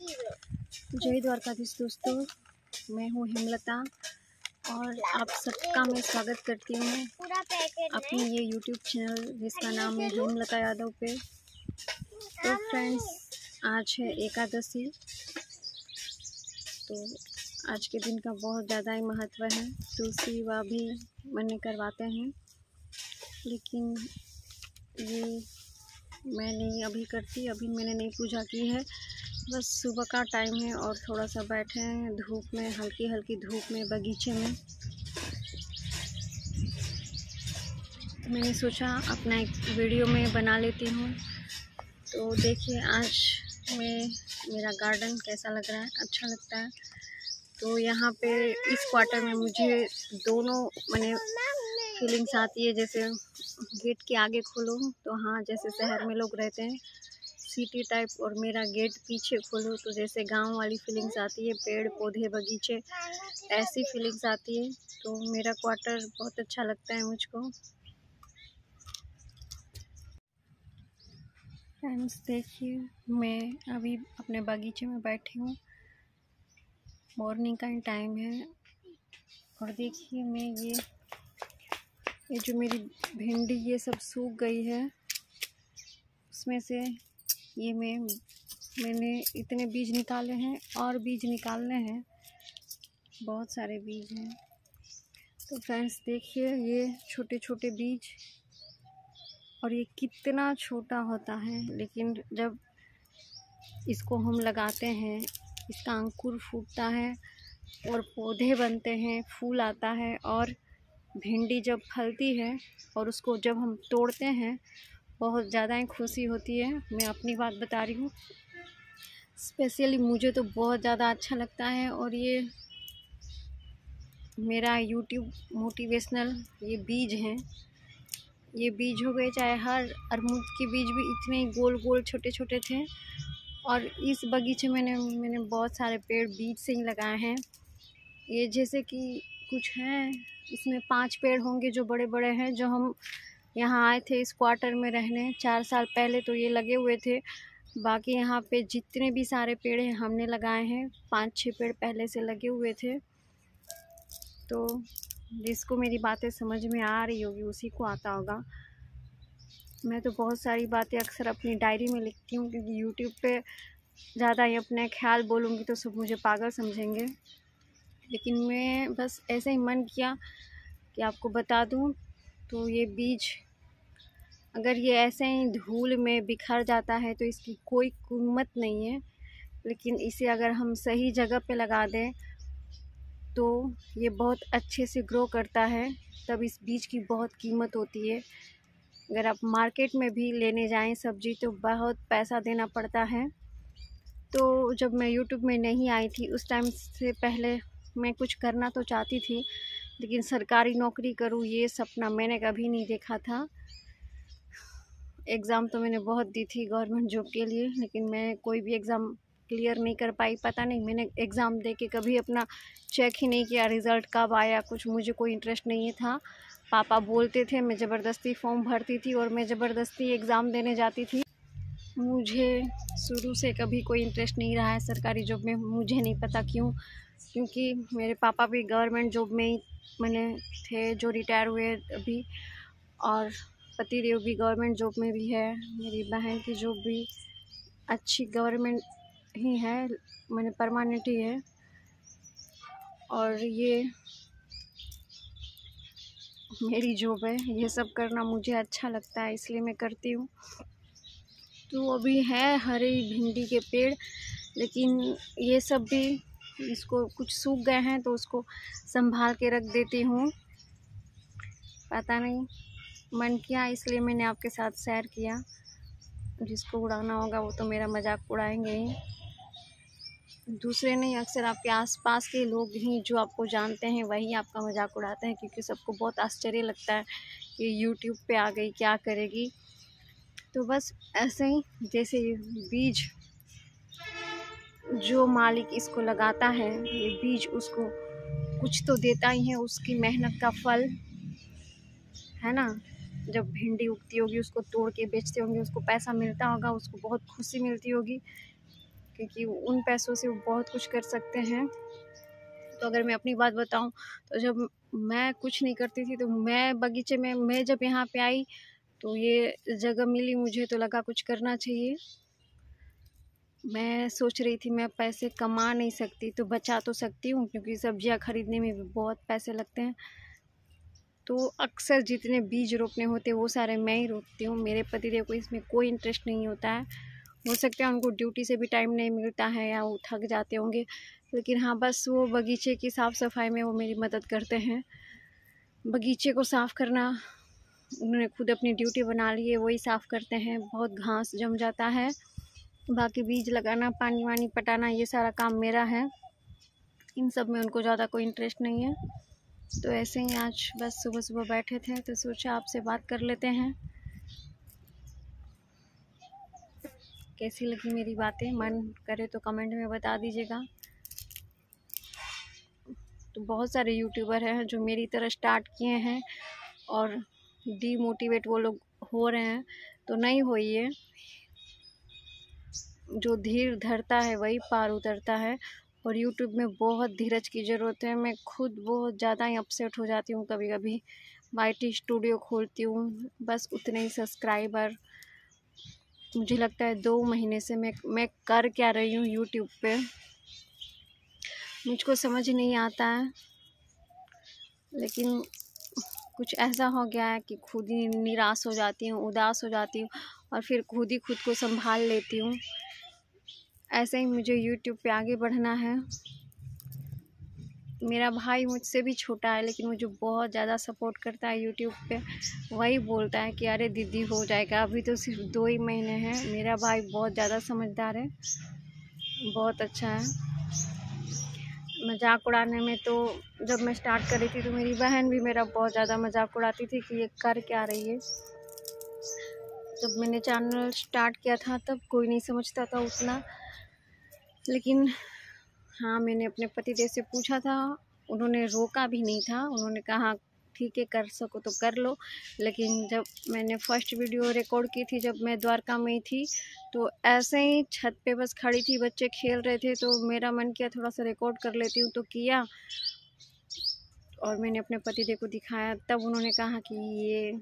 जय द्वारकाधीश दोस्तों, मैं हूँ हेमलता और आप सबका मैं स्वागत करती हूँ अपने ये यूट्यूब चैनल जिसका नाम है हेमलता यादव पे। तो फ्रेंड्स, आज है एकादशी। तो आज के दिन का बहुत ज़्यादा ही महत्व है। तुलसी विवाह भी मन्ने करवाते हैं, लेकिन ये मैं नहीं अभी करती। अभी मैंने नहीं पूजा की है। बस सुबह का टाइम है और थोड़ा सा बैठे हैं धूप में, हल्की हल्की धूप में बगीचे में। मैंने सोचा अपना एक वीडियो में बना लेती हूँ। तो देखिए आज मेरा गार्डन कैसा लग रहा है, अच्छा लगता है। तो यहाँ पे इस क्वार्टर में मुझे दोनों मैंने फीलिंग्स आती है। जैसे गेट के आगे खोलो तो हाँ, जैसे शहर में लोग रहते हैं सिटी टाइप, और मेरा गेट पीछे खोलो तो जैसे गांव वाली फीलिंग्स आती है, पेड़ पौधे बगीचे, ऐसी फीलिंग्स आती है। तो मेरा क्वार्टर बहुत अच्छा लगता है मुझको। फ्रेंड्स देखिए, मैं अभी अपने बगीचे में बैठी हूँ। मॉर्निंग का ही टाइम है और देखिए मैं ये जो मेरी भिंडी ये सब सूख गई है, उसमें से ये मैंने इतने बीज निकाले हैं और बीज निकालने हैं, बहुत सारे बीज हैं। तो फ्रेंड्स देखिए ये छोटे छोटे बीज, और ये कितना छोटा होता है, लेकिन जब इसको हम लगाते हैं इसका अंकुर फूटता है और पौधे बनते हैं, फूल आता है, और भिंडी जब फलती है और उसको जब हम तोड़ते हैं बहुत ज़्यादा ही खुशी होती है। मैं अपनी बात बता रही हूँ, स्पेशली मुझे तो बहुत ज़्यादा अच्छा लगता है। और ये मेरा यूट्यूब मोटिवेशनल ये बीज हैं, ये बीज हो गए, चाहे हर अरमुद के बीज भी इतने गोल गोल छोटे छोटे थे। और इस बगीचे में मैंने बहुत सारे पेड़ बीज से ही लगाए हैं। ये जैसे कि कुछ हैं, इसमें 5 पेड़ होंगे जो बड़े बड़े हैं, जो हम यहाँ आए थे इस क्वार्टर में रहने 4 साल पहले, तो ये लगे हुए थे। बाकी यहाँ पे जितने भी सारे पेड़ हैं हमने लगाए हैं, 5-6 पेड़ पहले से लगे हुए थे। तो जिसको मेरी बातें समझ में आ रही होगी उसी को आता होगा। मैं तो बहुत सारी बातें अक्सर अपनी डायरी में लिखती हूँ, क्योंकि यूट्यूब पे ज़्यादा ही अपने ख्याल बोलूँगी तो सब मुझे पागल समझेंगे। लेकिन मैं बस ऐसे ही मन किया कि आपको बता दूँ। तो ये बीज अगर ये ऐसे ही धूल में बिखर जाता है तो इसकी कोई कीमत नहीं है, लेकिन इसे अगर हम सही जगह पे लगा दें तो ये बहुत अच्छे से ग्रो करता है, तब इस बीज की बहुत कीमत होती है। अगर आप मार्केट में भी लेने जाएं सब्जी तो बहुत पैसा देना पड़ता है। तो जब मैं यूट्यूब में नहीं आई थी उस टाइम से पहले मैं कुछ करना तो चाहती थी, लेकिन सरकारी नौकरी करूँ ये सपना मैंने कभी नहीं देखा था। एग्ज़ाम तो मैंने बहुत दी थी गवर्नमेंट जॉब के लिए, लेकिन मैं कोई भी एग्ज़ाम क्लियर नहीं कर पाई। पता नहीं, मैंने एग्ज़ाम दे के कभी अपना चेक ही नहीं किया रिज़ल्ट कब आया, कुछ मुझे कोई इंटरेस्ट नहीं था। पापा बोलते थे, मैं ज़बरदस्ती फॉर्म भरती थी और मैं ज़बरदस्ती एग्ज़ाम देने जाती थी। मुझे शुरू से कभी कोई इंटरेस्ट नहीं रहा है सरकारी जॉब में, मुझे नहीं पता क्यों, क्योंकि मेरे पापा भी गवर्नमेंट जॉब में ही मैंने थे जो रिटायर हुए अभी, और पतिदेव भी गवर्नमेंट जॉब में भी है। मेरी बहन की जॉब भी अच्छी गवर्नमेंट ही है, मैंने परमानेंट ही है। और ये मेरी जॉब है, ये सब करना मुझे अच्छा लगता है इसलिए मैं करती हूँ। तो अभी है हरी भिंडी के पेड़, लेकिन ये सब भी इसको कुछ सूख गए हैं तो उसको संभाल के रख देती हूँ। पता नहीं, मन किया इसलिए मैंने आपके साथ शेयर किया। जिसको उड़ाना होगा वो तो मेरा मजाक उड़ाएंगे ही, दूसरे नहीं, अक्सर आपके आसपास के लोग ही जो आपको जानते हैं वही आपका मजाक उड़ाते हैं, क्योंकि सबको बहुत आश्चर्य लगता है कि यूट्यूब पे आ गई क्या करेगी। तो बस ऐसे ही, जैसे ये बीज जो मालिक इसको लगाता है, ये बीज उसको कुछ तो देता ही है, उसकी मेहनत का फल है ना। जब भिंडी उगती होगी उसको तोड़ के बेचते होंगे, उसको पैसा मिलता होगा, उसको बहुत खुशी मिलती होगी। क्योंकि उन पैसों से वो बहुत कुछ कर सकते हैं। तो अगर मैं अपनी बात बताऊं तो जब मैं कुछ नहीं करती थी तो मैं बगीचे में, मैं जब यहाँ पे आई तो ये जगह मिली मुझे तो लगा कुछ करना चाहिए। मैं सोच रही थी मैं पैसे कमा नहीं सकती तो बचा तो सकती हूँ, क्योंकि सब्जियाँ खरीदने में भी बहुत पैसे लगते हैं। तो अक्सर जितने बीज रोपने होते हैं वो सारे मैं ही रोपती हूँ। मेरे पतिदेव को इसमें कोई इंटरेस्ट नहीं होता है। हो सकता है उनको ड्यूटी से भी टाइम नहीं मिलता है या वो थक जाते होंगे, लेकिन हाँ बस वो बगीचे की साफ़ सफाई में वो मेरी मदद करते हैं। बगीचे को साफ़ करना उन्होंने खुद अपनी ड्यूटी बना ली है, वही साफ़ करते हैं। बहुत घास जम जाता है, बाकी बीज लगाना, पानी वानी पटाना, ये सारा काम मेरा है। इन सब में उनको ज़्यादा कोई इंटरेस्ट नहीं है। तो ऐसे ही आज बस सुबह सुबह बैठे थे तो सोचा आपसे बात कर लेते हैं। कैसी लगी मेरी बातें, मन करे तो कमेंट में बता दीजिएगा। तो बहुत सारे यूट्यूबर हैं जो मेरी तरह स्टार्ट किए हैं और डीमोटिवेट वो लोग हो रहे हैं, तो नहीं होइए। जो धीर धरता है वही पार उतरता है, और यूट्यूब में बहुत धीरज की ज़रूरत है। मैं खुद बहुत ज़्यादा ही अपसेट हो जाती हूँ कभी कभी। YT स्टूडियो खोलती हूँ, बस उतने ही सब्सक्राइबर। मुझे लगता है 2 महीने से मैं कर क्या रही हूँ यूट्यूब पे, मुझको समझ नहीं आता है। लेकिन कुछ ऐसा हो गया है कि खुद ही निराश हो जाती हूँ, उदास हो जाती हूँ, और फिर खुद ही खुद को संभाल लेती हूँ। ऐसे ही मुझे यूट्यूब पे आगे बढ़ना है। मेरा भाई मुझसे भी छोटा है लेकिन मुझे बहुत ज़्यादा सपोर्ट करता है यूट्यूब पे। वही बोलता है कि अरे दीदी हो जाएगा, अभी तो सिर्फ 2 ही महीने हैं। मेरा भाई बहुत ज़्यादा समझदार है, बहुत अच्छा है। मजाक उड़ाने में तो जब मैं स्टार्ट कर रही थी तो मेरी बहन भी मेरा बहुत ज़्यादा मजाक उड़ाती थी कि ये कर क्या रही है। जब मैंने चैनल स्टार्ट किया था तब कोई नहीं समझता था उतना, लेकिन हाँ मैंने अपने पतिदेव से पूछा था, उन्होंने रोका भी नहीं था। उन्होंने कहा ठीक है कर सको तो कर लो। लेकिन जब मैंने फर्स्ट वीडियो रिकॉर्ड की थी जब मैं द्वारका में थी, तो ऐसे ही छत पे बस खड़ी थी, बच्चे खेल रहे थे तो मेरा मन किया थोड़ा सा रिकॉर्ड कर लेती हूँ, तो किया और मैंने अपने पतिदेव को दिखाया। तब उन्होंने कहा कि ये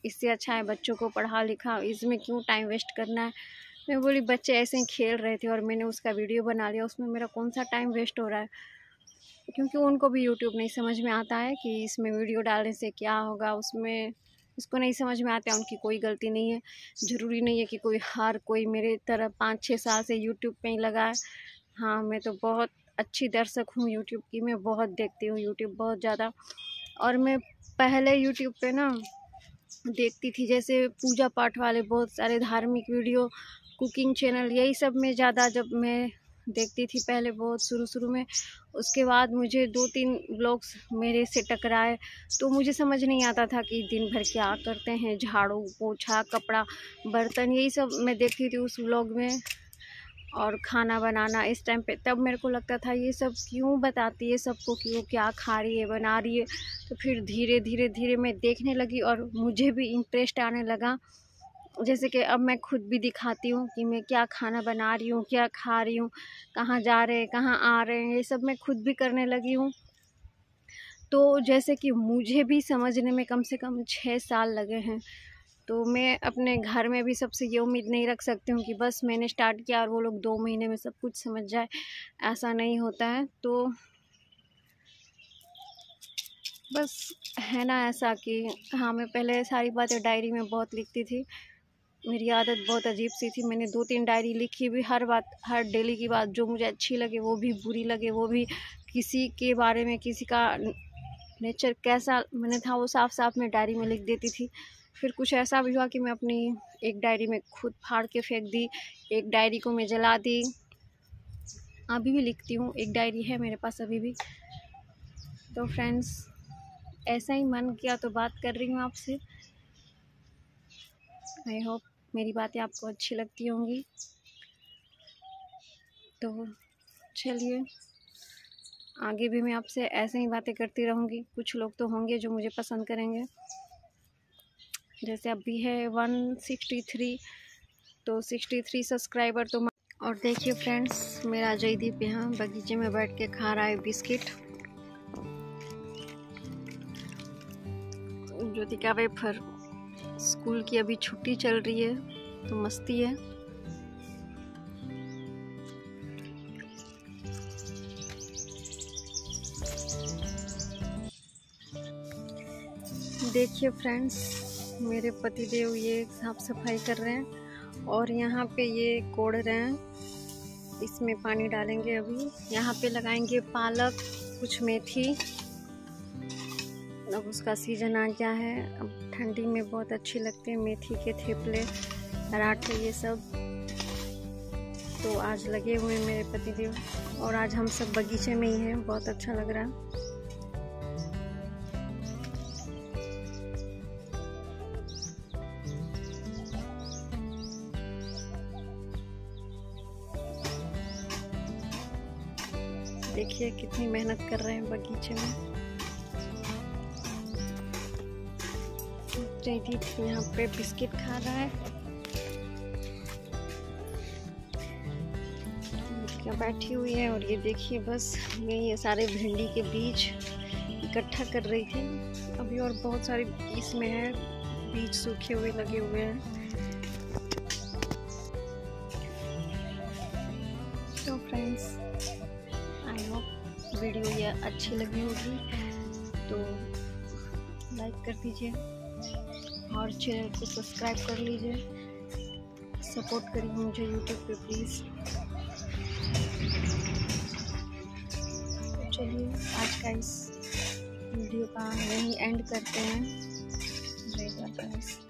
इससे अच्छा है बच्चों को पढ़ा लिखा, इसमें क्यों टाइम वेस्ट करना है। मैं बोली बच्चे ऐसे ही खेल रहे थे और मैंने उसका वीडियो बना लिया, उसमें मेरा कौन सा टाइम वेस्ट हो रहा है। क्योंकि उनको भी यूट्यूब नहीं समझ में आता है कि इसमें वीडियो डालने से क्या होगा, उसमें इसको नहीं समझ में आता है। उनकी कोई गलती नहीं है। ज़रूरी नहीं है कि हर कोई मेरे तरह 5-6 साल से यूट्यूब पे ही लगा है। हाँ मैं तो बहुत अच्छी दर्शक हूँ यूट्यूब की, मैं बहुत देखती हूँ यूट्यूब बहुत ज़्यादा। और मैं पहले यूट्यूब पे ना देखती थी जैसे पूजा पाठ वाले बहुत सारे धार्मिक वीडियो, कुकिंग चैनल, यही सब में ज़्यादा जब मैं देखती थी पहले बहुत शुरू में। उसके बाद मुझे 2-3 व्लॉग्स मेरे से टकराए तो मुझे समझ नहीं आता था कि दिन भर क्या करते हैं, झाड़ू पोछा कपड़ा बर्तन यही सब मैं देखती थी उस व्लॉग में, और खाना बनाना इस टाइम पे। तब मेरे को लगता था ये सब क्यों बताती है सबको कि वो क्या खा रही है बना रही है। तो फिर धीरे धीरे मैं देखने लगी और मुझे भी इंटरेस्ट आने लगा। जैसे कि अब मैं खुद भी दिखाती हूँ कि मैं क्या खाना बना रही हूँ, क्या खा रही हूँ, कहाँ जा रहे हैं कहाँ आ रहे हैं, ये सब मैं खुद भी करने लगी हूँ। तो जैसे कि मुझे भी समझने में कम से कम 6 साल लगे हैं। तो मैं अपने घर में भी सबसे ये उम्मीद नहीं रख सकती हूँ कि बस मैंने स्टार्ट किया और वो लोग 2 महीने में सब कुछ समझ जाए, ऐसा नहीं होता है। तो बस है ना ऐसा कि हाँ मैं पहले सारी बातें डायरी में बहुत लिखती थी। मेरी आदत बहुत अजीब सी थी, मैंने 2-3 डायरी लिखी भी, हर बात, हर डेली की बात जो मुझे अच्छी लगे वो भी, बुरी लगे वो भी, किसी के बारे में, किसी का नेचर कैसा मैंने था वो साफ साफ मैं डायरी में लिख देती थी। फिर कुछ ऐसा भी हुआ कि मैं अपनी एक डायरी में खुद फाड़ के फेंक दी, एक डायरी को मैं जला दी। अभी भी लिखती हूँ, एक डायरी है मेरे पास अभी भी। तो फ्रेंड्स ऐसा ही मन किया तो बात कर रही हूँ आपसे। आई होप मेरी बातें आपको अच्छी लगती होंगी। तो चलिए आगे भी मैं आपसे ऐसे ही बातें करती रहूँगी। कुछ लोग तो होंगे जो मुझे पसंद करेंगे। जैसे अभी है 163, तो 63 सब्सक्राइबर तो और देखिए फ्रेंड्स, मेरा जयदीप यहाँ बगीचे में बैठ के खा रहा है बिस्किट, ज्योतिका वेफर। स्कूल की अभी छुट्टी चल रही है तो मस्ती है। देखिए फ्रेंड्स, मेरे पतिदेव ये साफ सफाई कर रहे हैं और यहाँ पे ये कोड़ रहे हैं, इसमें पानी डालेंगे। अभी यहाँ पे लगाएंगे पालक, कुछ मेथी। अब उसका सीजन आ गया है, अब ठंडी में बहुत अच्छी लगते हैं मेथी के थेपले, पराठे, ये सब। तो आज लगे हुए हैं मेरे पतिदेव और आज हम सब बगीचे में ही हैं, बहुत अच्छा लग रहा है। देखिए कितनी मेहनत कर रहे हैं बगीचे में। जयदीप यहाँ पे बिस्किट खा रहा है, बैठी हुई है। और ये देखिए बस ये सारे भिंडी के बीज इकट्ठा कर रही थी। अभी और बहुत सारे इसमें है, बीज सूखे हुए लगे हुए हैं। तो फ्रेंड्स, आई होप वीडियो ये अच्छी लगी होगी, तो लाइक कर दीजिए और चैनल को सब्सक्राइब कर लीजिए। सपोर्ट करिए मुझे यूट्यूब पे प्लीज़। तो चलिए आज का इस वीडियो का यहीं एंड करते हैं। जय माता दी।